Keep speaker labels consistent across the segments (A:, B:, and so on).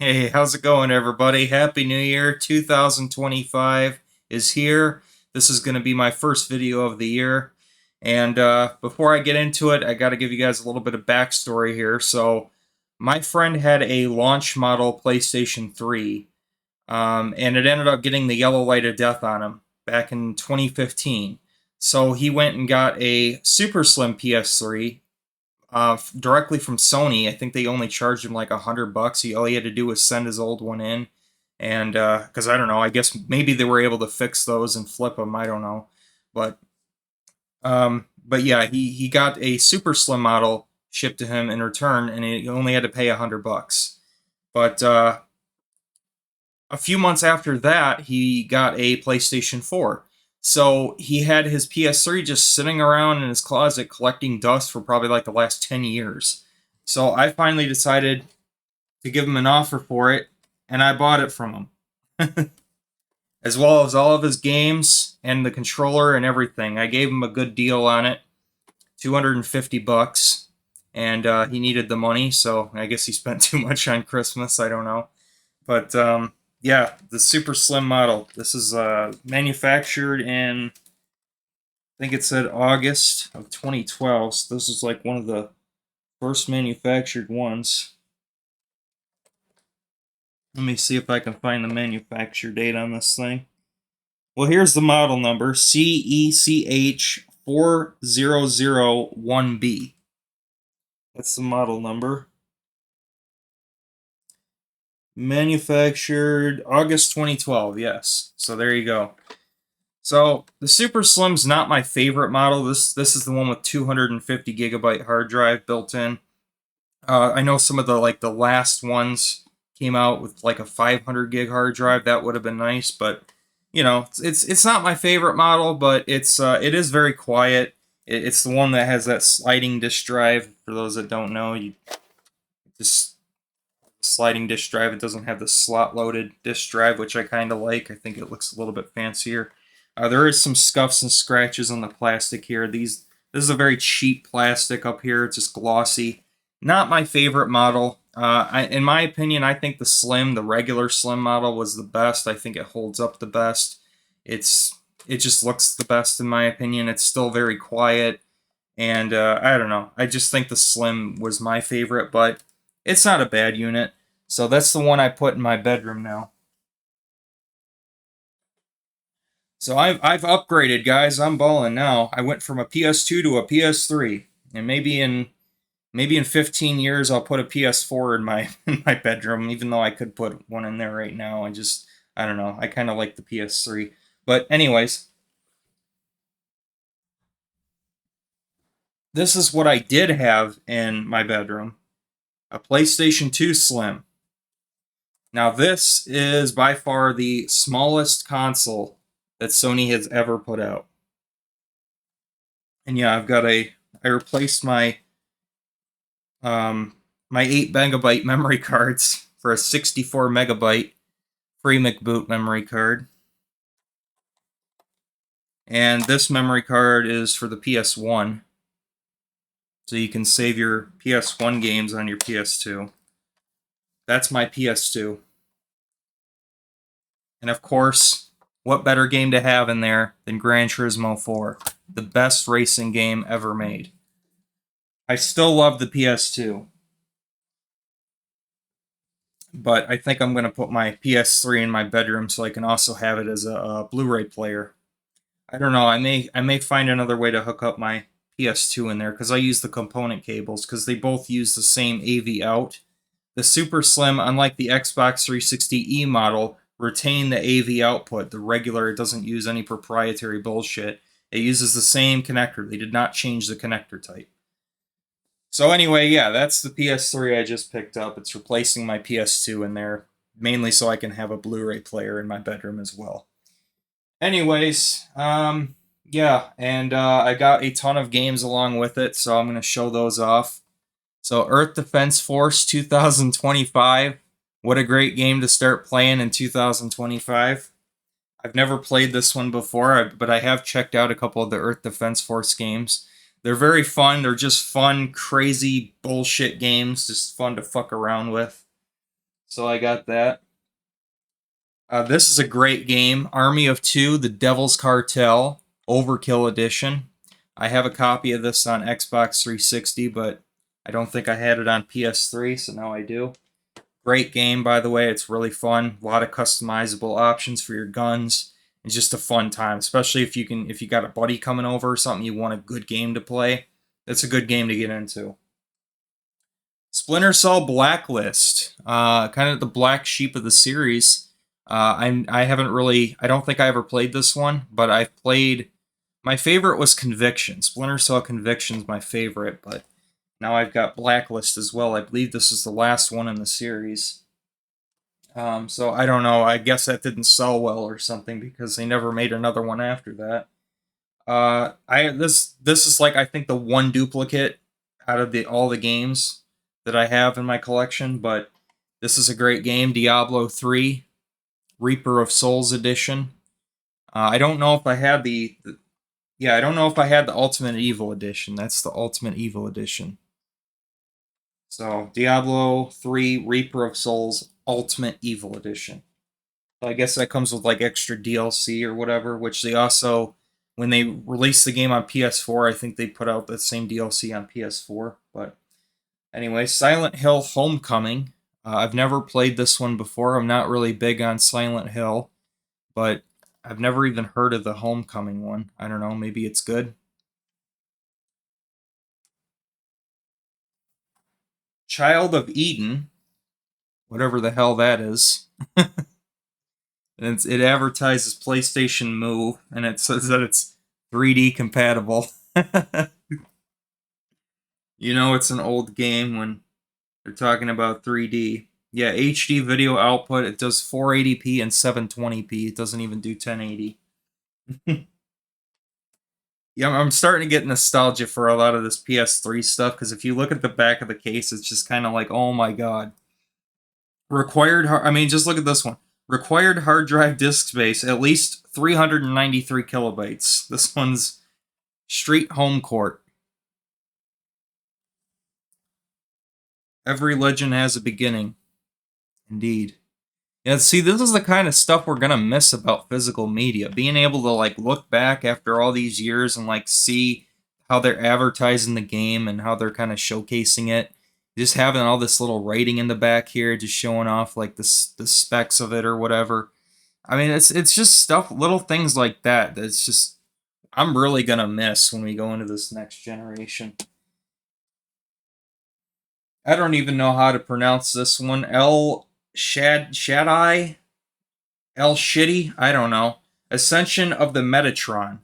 A: Hey, how's it going, everybody? Happy New Year. 2025 is here. This is going to be my first video of the year. And before I get into it, I got to give you guys a little bit of backstory here. So, my friend had a launch model PlayStation 3, and it ended up getting the yellow light of death on him back in 2015. So, he went and got a super slim PS3 directly from Sony. I think they only charged him like $100. All he had to do was send his old one in, and because I don't know, I guess maybe they were able to fix those and flip them. I don't know, but yeah, he got a super slim model shipped to him in return, and he only had to pay $100. But a few months after that, he got a PlayStation 4. So he had his PS3 just sitting around in his closet collecting dust for probably like the last 10 years. So I finally decided to give him an offer for it, and I bought it from him. As well as all of his games and the controller and everything. I gave him a good deal on it, $250, and he needed the money, so I guess he spent too much on Christmas. I don't know. But yeah, the super slim model. This is manufactured in, I think it said August of 2012. So this is like one of the first manufactured ones. Let me see if I can find the manufacture date on this thing. Well, here's the model number, CECH4001B. That's the model number. Manufactured August 2012, yes. So there you go. So the Super Slim's not my favorite model. This is the one with 250 gigabyte hard drive built in. I know some of the last ones came out with like a 500 gig hard drive. That would have been nice, but you know, it's not my favorite model, but it is very quiet. It's the one that has that sliding disk drive. For those that don't know, you just sliding disk drive. It doesn't have the slot loaded disk drive, which I kind of like. I think it looks a little bit fancier. There is some scuffs and scratches on the plastic here. This is a very cheap plastic up here. It's just glossy. Not my favorite model. In my opinion, I think the regular Slim model was the best. I think it holds up the best. It just looks the best in my opinion. It's still very quiet, and I don't know. I just think the Slim was my favorite, but it's not a bad unit. So that's the one I put in my bedroom now. So I've upgraded, guys. I'm balling now. I went from a PS2 to a PS3, and maybe in 15 years I'll put a PS4 in my in my bedroom. Even though I could put one in there right now, I don't know. I kind of like the PS3. But anyways, this is what I did have in my bedroom: a PlayStation 2 Slim. Now this is by far the smallest console that Sony has ever put out. And yeah, I replaced my 8 megabyte memory cards for a 64 megabyte free McBoot memory card. And this memory card is for the PS1. So you can save your PS1 games on your PS2. That's my PS2. And of course, what better game to have in there than Gran Turismo 4? The best racing game ever made. I still love the PS2. But I think I'm going to put my PS3 in my bedroom so I can also have it as a Blu-ray player. I don't know. I may find another way to hook up my PS2 in there because I use the component cables because they both use the same AV out. The Super Slim, unlike the Xbox 360e model, retain the AV output. The regular, it doesn't use any proprietary bullshit. It uses the same connector. They did not change the connector type. So anyway, yeah, that's the PS3 I just picked up. It's replacing my PS2 in there, mainly so I can have a Blu-ray player in my bedroom as well. Anyways, yeah, and I got a ton of games along with it, so I'm going to show those off. So Earth Defense Force 2025. What a great game to start playing in 2025. I've never played this one before, but I have checked out a couple of the Earth Defense Force games. They're very fun. They're just fun, crazy bullshit games, just fun to fuck around with. So I got that. This is a great game. Army of Two, The Devil's Cartel, Overkill Edition. I have a copy of this on Xbox 360, but I don't think I had it on PS3, so now I do. Great game, by the way. It's really fun. A lot of customizable options for your guns. It's just a fun time, especially if you got a buddy coming over or something, you want a good game to play. It's a good game to get into. Splinter Cell Blacklist, kind of the black sheep of the series. I haven't really, I don't think I ever played this one, but I've played. My favorite was Conviction. Splinter Cell Conviction's my favorite, but now I've got Blacklist as well. I believe this is the last one in the series. So I don't know. I guess that didn't sell well or something because they never made another one after that. I this is like I think the one duplicate out of the all the games that I have in my collection, but this is a great game. Diablo 3, Reaper of Souls edition. I don't know if I had yeah, I don't know if I had the Ultimate Evil edition. That's the Ultimate Evil edition. So Diablo 3, Reaper of Souls, Ultimate Evil edition. So I guess that comes with like extra DLC or whatever, which they also when they released the game on PS4, I think they put out that same DLC on PS4. But anyway, Silent Hill Homecoming. I've never played this one before. I'm not really big on Silent Hill, but I've never even heard of the Homecoming one. I don't know, maybe it's good. Child of Eden, whatever the hell that is. And it advertises PlayStation Move, and it says that it's 3D compatible. You know it's an old game when they're talking about 3D. Yeah, HD video output. It does 480p and 720p. It doesn't even do 1080. Yeah, I'm starting to get nostalgia for a lot of this PS3 stuff because if you look at the back of the case, it's just kind of like, oh my god. I mean, just look at this one. Required hard drive disk space, at least 393 kilobytes. This one's Street Home Court. Every legend has a beginning. Indeed. Yeah, see, this is the kind of stuff we're gonna miss about physical media. Being able to like look back after all these years and like see how they're advertising the game and how they're kind of showcasing it. Just having all this little writing in the back here, just showing off like the specs of it or whatever. I mean, it's just stuff, little things like that. That's just I'm really gonna miss when we go into this next generation. I don't even know how to pronounce this one. Shaddai El Shitty? I don't know. Ascension of the Metatron.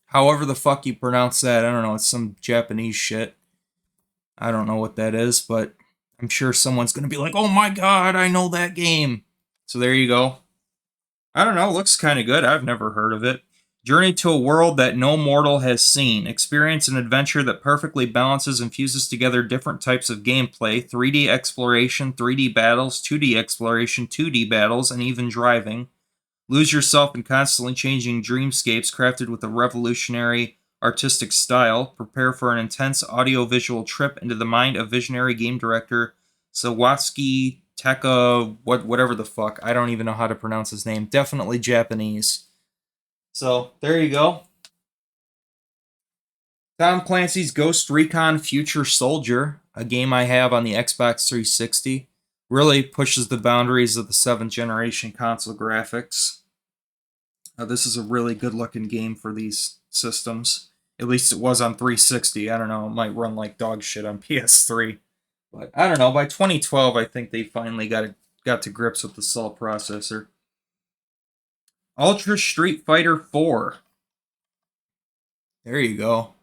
A: However the fuck you pronounce that, I don't know. It's some Japanese shit. I don't know what that is, but I'm sure someone's gonna be like, oh my god, I know that game. So there you go. I don't know, looks kind of good. I've never heard of it. Journey to a world that no mortal has seen. Experience an adventure that perfectly balances and fuses together different types of gameplay 3D exploration, 3D battles, 2D exploration, 2D battles, and even driving. Lose yourself in constantly changing dreamscapes crafted with a revolutionary artistic style. Prepare for an intense audiovisual trip into the mind of visionary game director Sawatsuki Taka, whatever the fuck. I don't even know how to pronounce his name. Definitely Japanese. So, there you go. Tom Clancy's Ghost Recon Future Soldier, a game I have on the Xbox 360. Really pushes the boundaries of the 7th generation console graphics. This is a really good looking game for these systems. At least it was on 360. I don't know. It might run like dog shit on PS3. But I don't know. By 2012, I think they finally got to grips with the Cell processor. Ultra Street Fighter 4. There you go.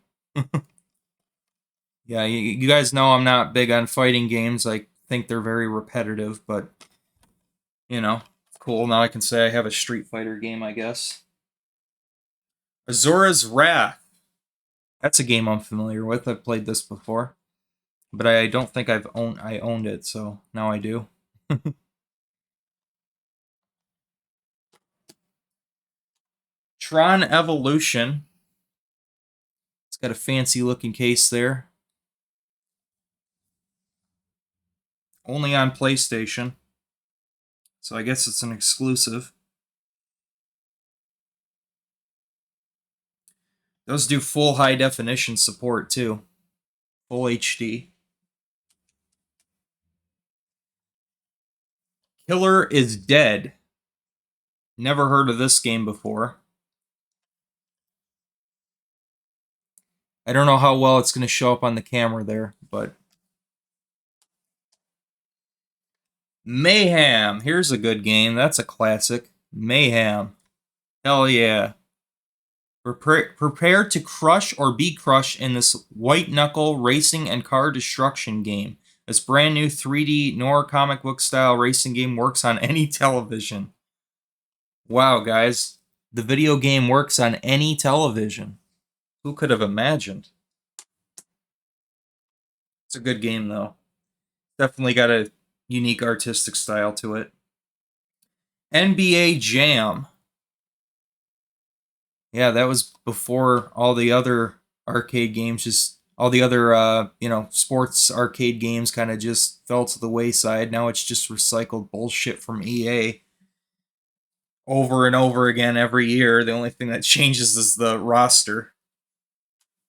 A: Yeah, you guys know I'm not big on fighting games. I think they're very repetitive, but you know, cool. Now I can say I have a Street Fighter game, I guess. Azura's Wrath. That's a game I'm familiar with. I've played this before, but I don't think I owned it, so now I do. Tron Evolution. It's got a fancy looking case there. Only on PlayStation. So I guess it's an exclusive. Those do full high definition support too. Full HD. Killer is Dead. Never heard of this game before. I don't know how well it's going to show up on the camera there, but... Mayhem. Here's a good game. That's a classic. Mayhem. Hell yeah. Prepare to crush or be crushed in this white-knuckle racing and car destruction game. This brand new 3D noir comic book style racing game works on any television. Wow, guys. The video game works on any television. Who could have imagined? It's a good game, though. Definitely got a unique artistic style to it. NBA Jam. Yeah, that was before all the other arcade games, just all the other, sports arcade games kind of just fell to the wayside. Now it's just recycled bullshit from EA over and over again every year. The only thing that changes is the roster.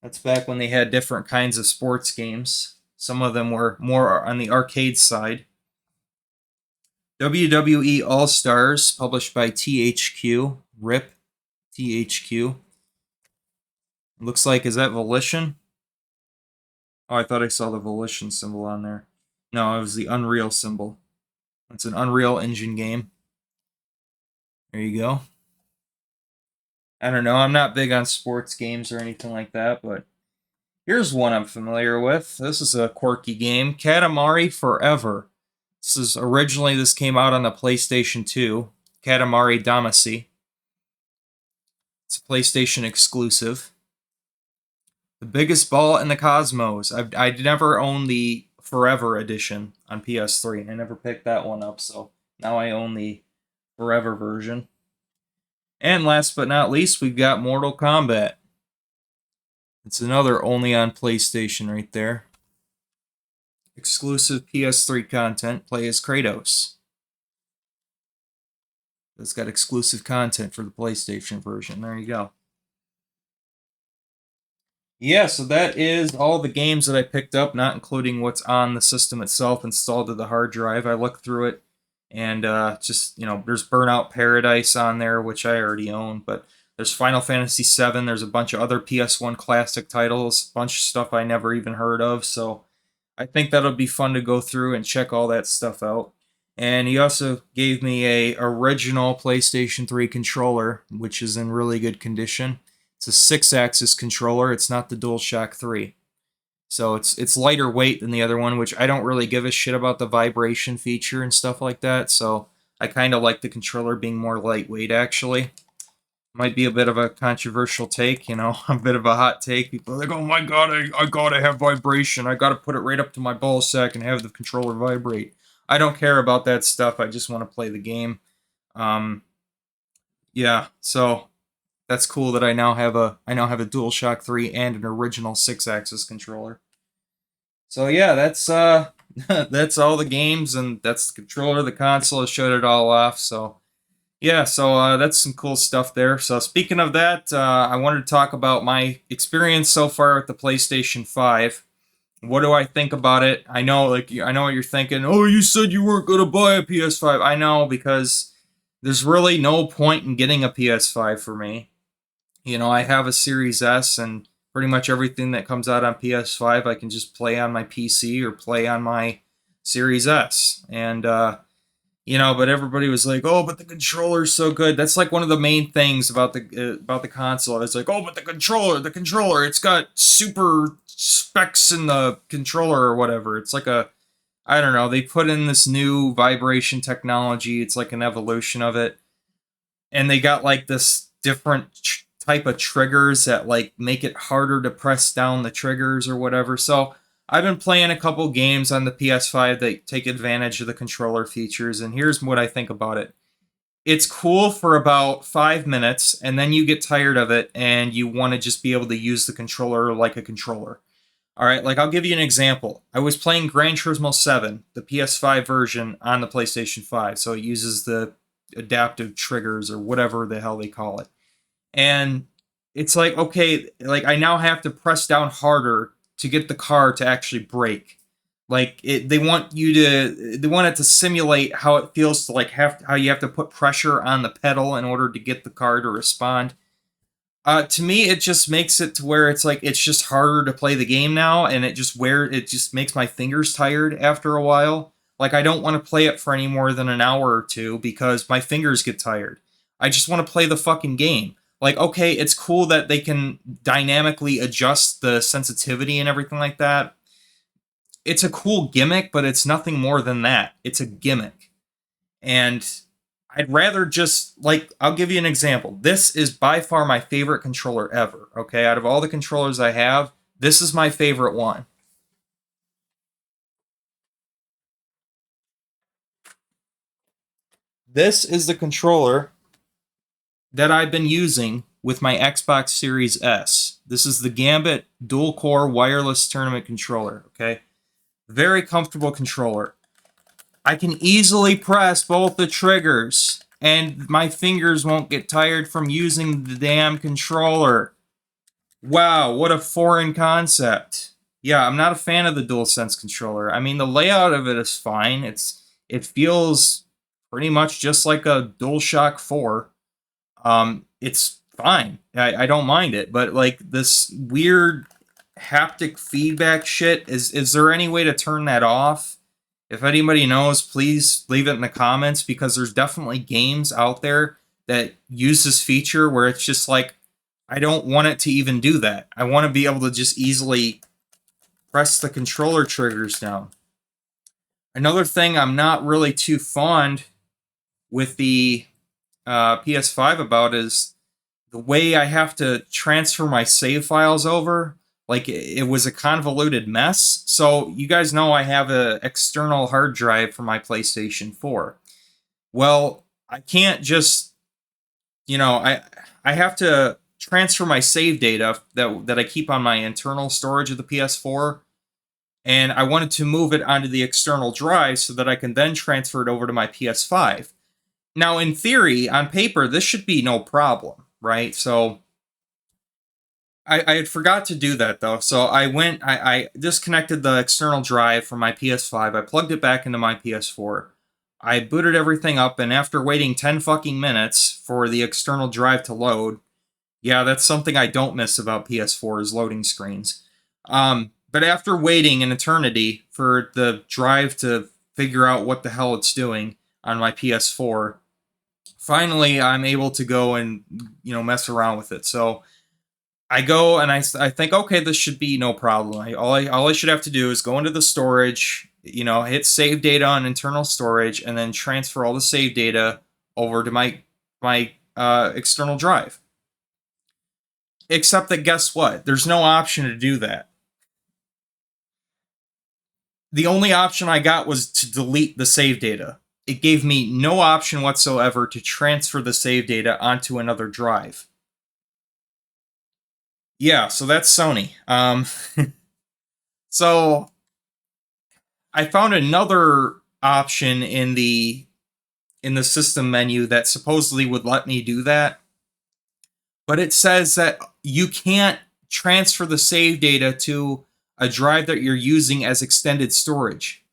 A: That's back when they had different kinds of sports games. Some of them were more on the arcade side. WWE All-Stars, published by THQ. RIP. THQ. Looks like, is that Volition? Oh, I thought I saw the Volition symbol on there. No, it was the Unreal symbol. It's an Unreal Engine game. There you go. I don't know, I'm not big on sports games or anything like that, but here's one I'm familiar with. This is a quirky game, Katamari Forever. This came out on the PlayStation 2, Katamari Damacy. It's a PlayStation exclusive. The biggest ball in the cosmos. I never owned the Forever edition on PS3, and I never picked that one up, so now I own the Forever version. And last but not least, we've got Mortal Kombat. It's another only on PlayStation right there. Exclusive PS3 content. Play as Kratos. It's got exclusive content for the PlayStation version. There you go. Yeah, so that is all the games that I picked up, not including what's on the system itself installed to the hard drive. I looked through it, and there's Burnout Paradise on there, which I already own, but there's Final Fantasy VII, there's a bunch of other PS1 classic titles, a bunch of stuff I never even heard of, so I think that'll be fun to go through and check all that stuff out. And he also gave me a original PlayStation 3 controller, which is in really good condition. It's a 6-axis controller. It's not the DualShock 3. So it's lighter weight than the other one, which I don't really give a shit about the vibration feature and stuff like that. So I kind of like the controller being more lightweight, actually. Might be a bit of a controversial take, a bit of a hot take. People are like, oh my god, I gotta have vibration. I gotta put it right up to my ball sack and have the controller vibrate. I don't care about that stuff. I just want to play the game. Yeah, so that's cool that I now have a DualShock 3 and an original 6-axis controller. So yeah, that's that's all the games, and that's the controller, the console. I showed it all off. So yeah, so that's some cool stuff there. So speaking of that, I wanted to talk about my experience so far with the PlayStation 5. What do I think about it? I know what you're thinking. Oh, you said you weren't gonna buy a PS5. I know, because there's really no point in getting a PS5 for me. I have a Series S, and pretty much everything that comes out on PS5 I can just play on my PC or play on my Series S. And but everybody was like, "Oh, but the controller's so good." That's like one of the main things about the console. It's like, "Oh, but the controller, it's got super specs in the controller or whatever." It's like I don't know, they put in this new vibration technology. It's like an evolution of it. And they got like this different type of triggers that like make it harder to press down the triggers or whatever. So I've been playing a couple games on the PS5 that take advantage of the controller features, and here's what I think about it. It's cool for about 5 minutes, and then you get tired of it, and you want to just be able to use the controller like a controller. All right, like I'll give you an example. I was playing Gran Turismo 7, the PS5 version, on the PlayStation 5, so it uses the adaptive triggers or whatever the hell they call it. And it's like, okay, like I now have to press down harder to get the car to actually brake. Like they want they want it to simulate how it feels to like have how you have to put pressure on the pedal in order to get the car to respond. To me, it just makes it to where it's like it's just harder to play the game now, and it just makes my fingers tired after a while. Like I don't want to play it for any more than an hour or two because my fingers get tired. I just want to play the fucking game. Like, okay, it's cool that they can dynamically adjust the sensitivity and everything like that. It's a cool gimmick, but it's nothing more than that. It's a gimmick. And I'd rather just, like, I'll give you an example. This is by far my favorite controller ever, okay? Out of all the controllers I have, this is my favorite one. This is the controller that I've been using with my Xbox Series S. This is the Gambit dual core wireless tournament controller, okay? Very comfortable controller. I can easily press both the triggers, and my fingers won't get tired from using the damn controller. Wow, what a foreign concept. Yeah, I'm not a fan of the DualSense controller. I mean, the layout of it is fine. It feels pretty much just like a DualShock 4. It's fine. I don't mind it, but like this weird haptic feedback shit, is there any way to turn that off? If anybody knows, please leave it in the comments because there's definitely games out there that use this feature where it's just like, I don't want it to even do that. I want to be able to just easily press the controller triggers down. Another thing I'm not really too fond with the PS5 about is the way I have to transfer my save files over. Like it was a convoluted mess. So you guys know I have an external hard drive for my PlayStation 4. Well, I can't just, I have to transfer my save data that I keep on my internal storage of the PS4, and I wanted to move it onto the external drive so that I can then transfer it over to my PS5. Now, in theory, on paper, this should be no problem, right? So I had forgot to do that though. So I disconnected the external drive from my PS5. I plugged it back into my PS4. I booted everything up, and after waiting 10 fucking minutes for the external drive to load, yeah, that's something I don't miss about PS4 is loading screens. But after waiting an eternity for the drive to figure out what the hell it's doing on my PS4, finally I'm able to go and mess around with it. So I go and I think, okay, this should be no problem. All I should have to do is go into the storage, hit save data on internal storage, and then transfer all the save data over to my external drive. Except that guess what? There's no option to do that. The only option I got was to delete the save data. It gave me no option whatsoever to transfer the save data onto another drive. Yeah, so that's Sony. So I found another option in the system menu that supposedly would let me do that, but it says that you can't transfer the save data to a drive that you're using as extended storage.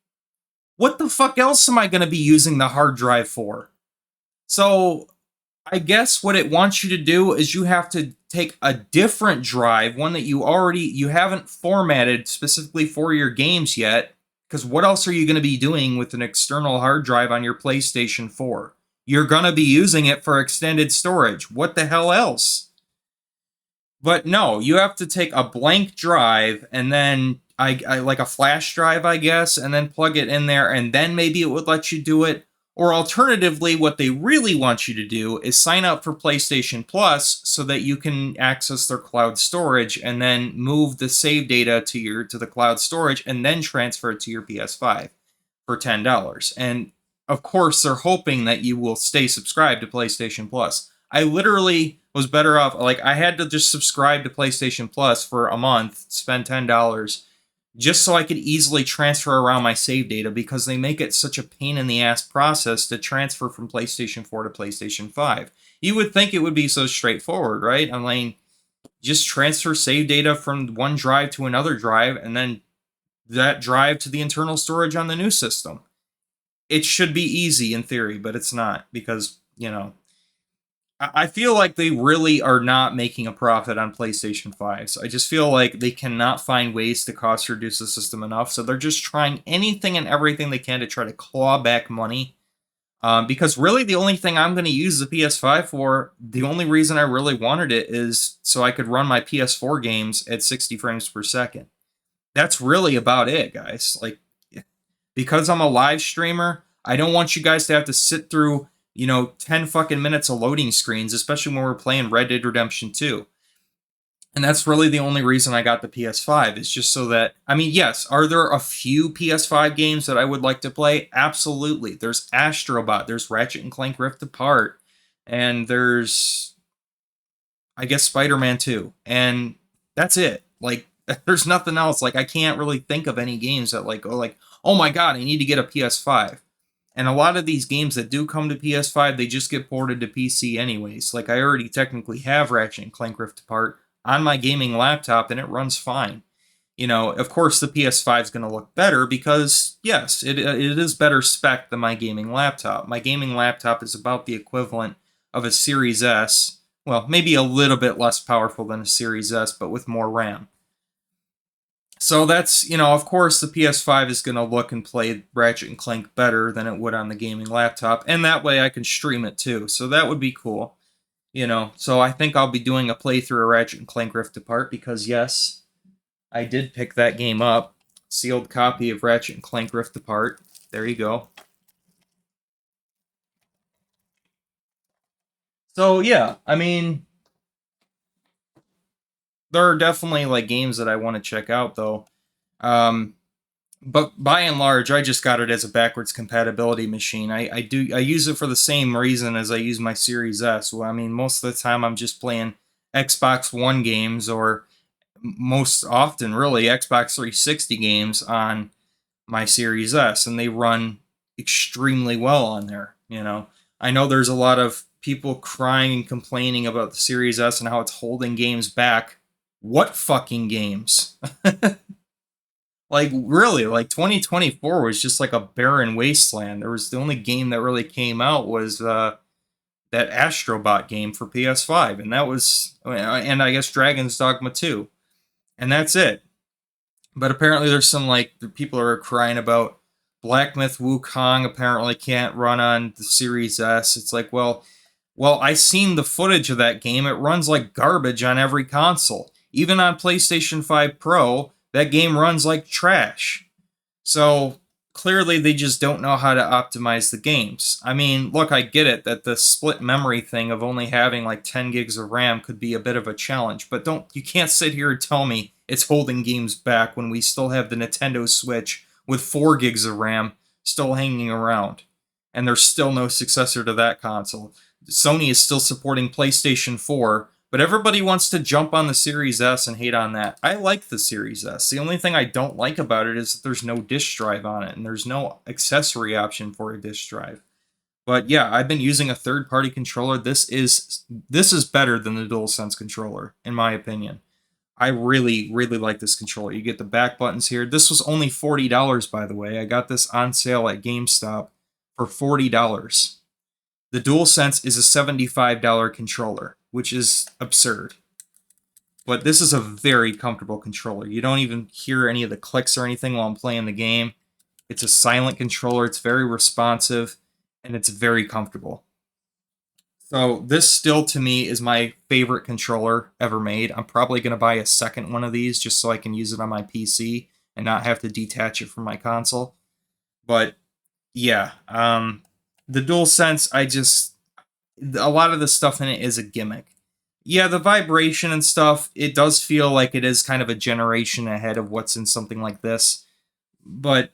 A: What the fuck else am I going to be using the hard drive for? So I guess what it wants you to do is you have to take a different drive, one that you haven't formatted specifically for your games yet, because what else are you going to be doing with an external hard drive on your PlayStation 4? You're going to be using it for extended storage. What the hell else? But no, you have to take a blank drive and then I like a flash drive, I guess, and then plug it in there, and then maybe it would let you do it. Or alternatively, what they really want you to do is sign up for PlayStation Plus so that you can access their cloud storage and then move the save data to the cloud storage and then transfer it to your PS5 for $10. And of course, they're hoping that you will stay subscribed to PlayStation Plus. I literally was better off, like I had to just subscribe to PlayStation Plus for a month, spend $10, just so I could easily transfer around my save data, because they make it such a pain in the ass process to transfer from PlayStation 4 to PlayStation 5. You would think it would be so straightforward, right? I mean, just transfer save data from one drive to another drive, and then that drive to the internal storage on the new system. It should be easy in theory, but it's not, because, I feel like they really are not making a profit on PlayStation 5. So I just feel like they cannot find ways to cost reduce the system enough. So they're just trying anything and everything they can to try to claw back money. Because really, the only thing I'm going to use the PS5 for, the only reason I really wanted it, is so I could run my PS4 games at 60 frames per second. That's really about it, guys. Like, because I'm a live streamer, I don't want you guys to have to sit through, 10 fucking minutes of loading screens, especially when we're playing Red Dead Redemption 2. And that's really the only reason I got the PS5, is just so that, I mean, yes, are there a few PS5 games that I would like to play? Absolutely. There's Astro, there's Ratchet and Clank Rift Apart, and there's, I guess, Spider-Man 2. And that's it. Like, there's nothing else. Like, I can't really think of any games that, oh my god, I need to get a PS5. And a lot of these games that do come to PS5, they just get ported to PC anyways. Like, I already technically have Ratchet and Clank Rift Apart on my gaming laptop, and it runs fine. Of course, the PS5 is going to look better because, yes, it is better spec than my gaming laptop. My gaming laptop is about the equivalent of a Series S. Well, maybe a little bit less powerful than a Series S, but with more RAM. So that's, of course, the PS5 is going to look and play Ratchet and Clank better than it would on the gaming laptop, and that way I can stream it too. So that would be cool. So I think I'll be doing a playthrough of Ratchet and Clank Rift Apart, because yes, I did pick that game up. Sealed copy of Ratchet and Clank Rift Apart. There you go. So yeah, I mean, there are definitely like games that I want to check out though. Um, but by and large, I just got it as a backwards compatibility machine. I use it for the same reason as I use my Series S. Well, I mean, most of the time I'm just playing Xbox One games, or most often really Xbox 360 games on my Series S, and they run extremely well on there. I know there's a lot of people crying and complaining about the Series S and how it's holding games back. What fucking games? Like, really, like 2024 was just like a barren wasteland. There was, the only game that really came out was that Astrobot game for PS5, and that was, and I guess Dragon's Dogma 2, and that's it. But apparently, there's some like people are crying about Black Myth Wukong apparently can't run on the Series S. It's like, well, I seen the footage of that game. It runs like garbage on every console, even on PlayStation 5 Pro. That game runs like trash. So clearly they just don't know how to optimize the games. I mean, look, I get it that the split memory thing of only having like 10 gigs of RAM could be a bit of a challenge, but you can't sit here and tell me it's holding games back when we still have the Nintendo Switch with 4 gigs of RAM still hanging around. And there's still no successor to that console. Sony is still supporting PlayStation 4, but everybody wants to jump on the Series S and hate on that. I like the Series S. The only thing I don't like about it is that there's no disk drive on it, and there's no accessory option for a disk drive. But yeah, I've been using a third-party controller. This is better than the DualSense controller, in my opinion. I really, really like this controller. You get the back buttons here. This was only $40, by the way. I got this on sale at GameStop for $40. The DualSense is a $75 controller, which is absurd. But this is a very comfortable controller. You don't even hear any of the clicks or anything while I'm playing the game. It's a silent controller, it's very responsive, and it's very comfortable. So this still, to me, is my favorite controller ever made. I'm probably going to buy a second one of these just so I can use it on my PC and not have to detach it from my console. But yeah, the DualSense, a lot of the stuff in it is a gimmick. Yeah, the vibration and stuff, it does feel like it is kind of a generation ahead of what's in something like this. But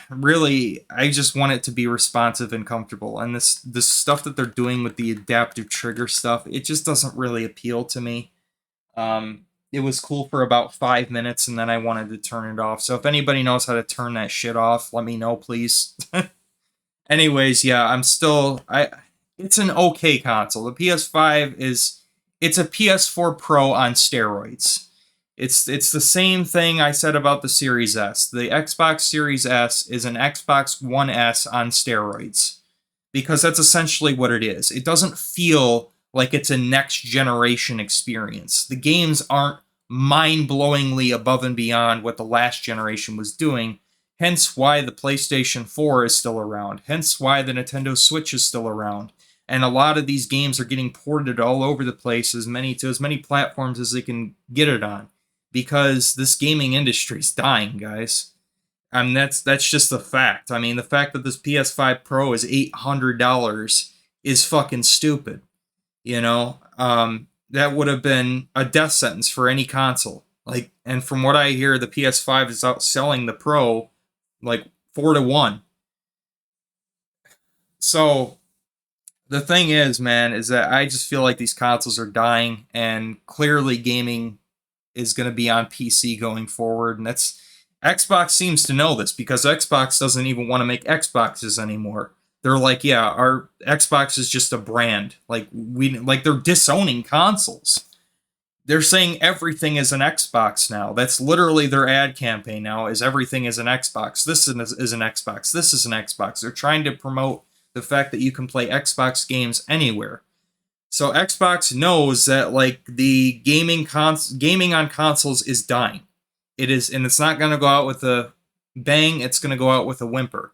A: really, I just want it to be responsive and comfortable. And this stuff that they're doing with the adaptive trigger stuff, it just doesn't really appeal to me. it was cool for about 5 minutes, and then I wanted to turn it off. So if anybody knows how to turn that shit off, let me know, please. Anyways, yeah, I'm still I. It's an okay console. The PS5 is it's a PS4 Pro on steroids. It's the same thing I said about the Series S. The Xbox Series S is an Xbox One S on steroids because that's essentially what it is. It doesn't feel like it's a next generation experience. The games aren't mind-blowingly above and beyond what the last generation was doing, hence why the PlayStation 4 is still around, hence why the Nintendo Switch is still around. And a lot of these games are getting ported all over the place, as many platforms as they can get it on, because this gaming industry is dying, guys. I mean, that's just the fact. I mean, the fact that this PS5 Pro is $800 is fucking stupid. You know, that would have been a death sentence for any console. Like, and from what I hear, the PS5 is outselling the Pro like 4-1. So the thing is, man, is that I just feel like these consoles are dying, and clearly gaming is going to be on PC going forward, and that's Xbox seems to know this because Xbox doesn't even want to make Xboxes anymore. They're like, yeah, our Xbox is just a brand. They're disowning consoles. They're saying everything is an Xbox now. That's literally their ad campaign now, is everything is an Xbox. This is an Xbox. This is an Xbox. They're trying to promote the fact that you can play Xbox games anywhere. So Xbox knows that like the gaming on consoles is dying. It is, and it's not going to go out with a bang. It's going to go out with a whimper.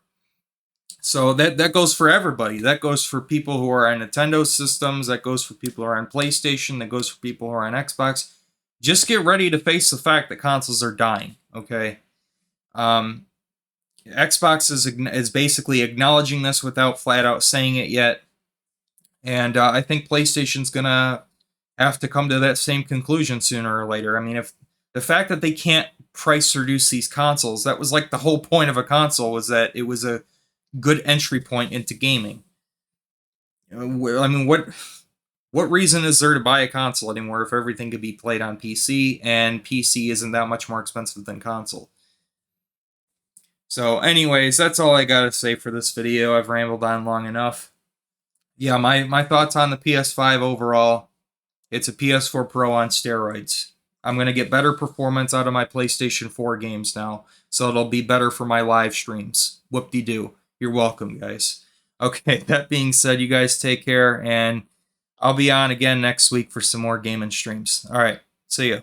A: So that goes for everybody. That goes for people who are on Nintendo systems. That goes for people who are on PlayStation. That goes for people who are on Xbox. Just get ready to face the fact that consoles are dying. Okay. Xbox is basically acknowledging this without flat out saying it yet. And I think PlayStation's going to have to come to that same conclusion sooner or later. I mean, if the fact that they can't price reduce these consoles, that was like the whole point of a console, was that it was a good entry point into gaming. I mean, what reason is there to buy a console anymore if everything could be played on PC, and PC isn't that much more expensive than console? So anyways, that's all I gotta say for this video. I've rambled on long enough. Yeah, my thoughts on the PS5 overall, it's a PS4 Pro on steroids. I'm going to get better performance out of my PlayStation 4 games now, so it'll be better for my live streams. Whoop-de-doo. You're welcome, guys. Okay, that being said, you guys take care, and I'll be on again next week for some more gaming streams. All right, see ya.